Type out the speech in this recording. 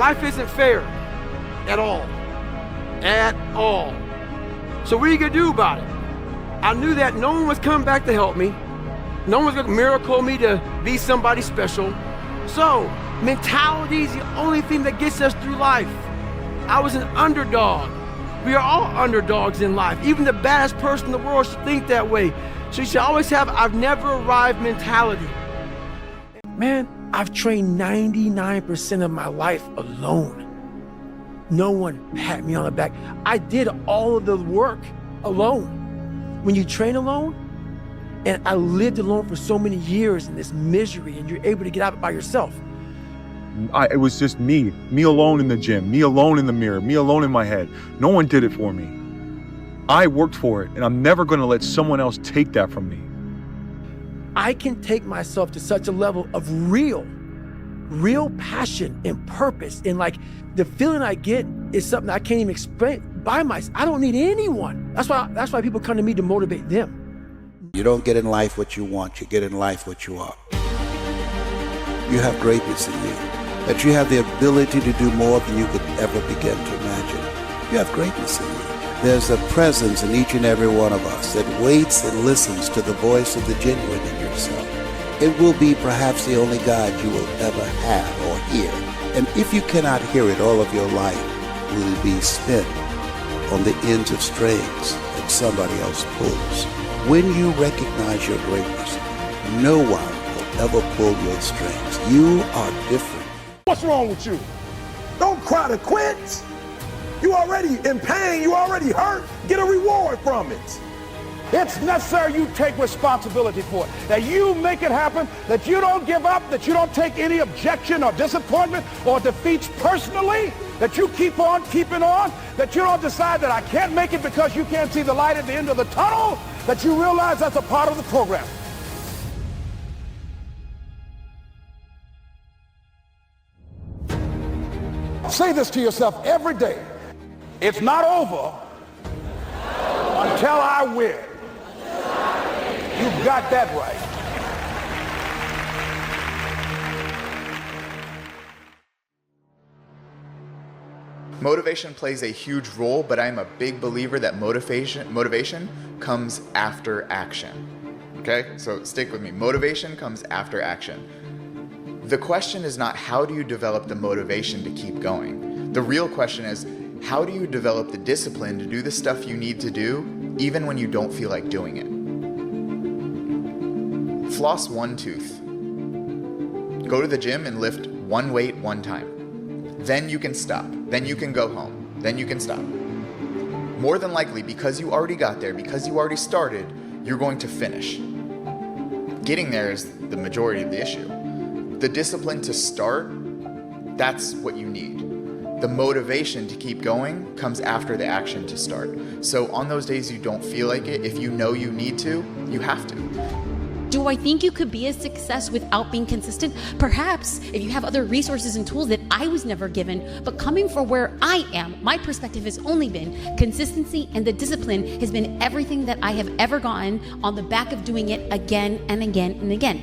Life isn't fair at all. At all. So what are you gonna do about it? I knew that no one was coming back to help me. No one was gonna miracle me to be somebody special. So, mentality is the only thing that gets us through life. I was an underdog. We are all underdogs in life. Even the baddest person in the world should think that way. So you should always have I've never arrived mentality. Man, I've trained 99% of my life alone. No one pat me on the back. I did all of the work alone. When you train alone, and I lived alone for so many years in this misery, and you're able to get out of it by yourself. It was just me alone in the gym, me alone in the mirror, me alone in my head. No one did it for me. I worked for it, and I'm never gonna let someone else take that from me. I can take myself to such a level of real passion and purpose, and like the feeling I get is something I can't even explain by myself. I don't need anyone. That's why people come to me to motivate them. You don't get in life what you want, you get in life what you are. You have greatness in you, that you have the ability to do more than you could ever begin to imagine. You have greatness in you. There's a presence in each and every one of us that waits and listens to the voice of the genuine in yourself. It will be perhaps the only God you will ever have or hear. And if you cannot hear it all of your life, will it be spent on the ends of strings that somebody else pulls. When you recognize your greatness, no one will ever pull your strings. You are different. What's wrong with you? Don't cry to quit. You already in pain, you already hurt. Get a reward from it. It's necessary you take responsibility for it, that you make it happen, that you don't give up, that you don't take any objection or disappointment or defeats personally, that you keep on keeping on, that you don't decide that I can't make it because you can't see the light at the end of the tunnel, that you realize that's a part of the program. Say this to yourself every day. It's not over until I win. You've got that right. Motivation plays a huge role, but I'm a big believer that motivation comes after action. Okay, so stick with me. Motivation comes after action. The question is not how do you develop the motivation to keep going? The real question is how do you develop the discipline to do the stuff you need to do even when you don't feel like doing it? Floss one tooth. Go to the gym and lift one weight one time. Then you can stop. Then you can go home. Then you can stop. More than likely, because you already got there, because you already started, you're going to finish. Getting there is the majority of the issue. The discipline to start, that's what you need. The motivation to keep going comes after the action to start. So on those days you don't feel like it, if you know you need to, you have to. Do I think you could be a success without being consistent? Perhaps, if you have other resources and tools that I was never given, but coming from where I am, my perspective has only been consistency, and the discipline has been everything that I have ever gotten on the back of doing it again and again and again.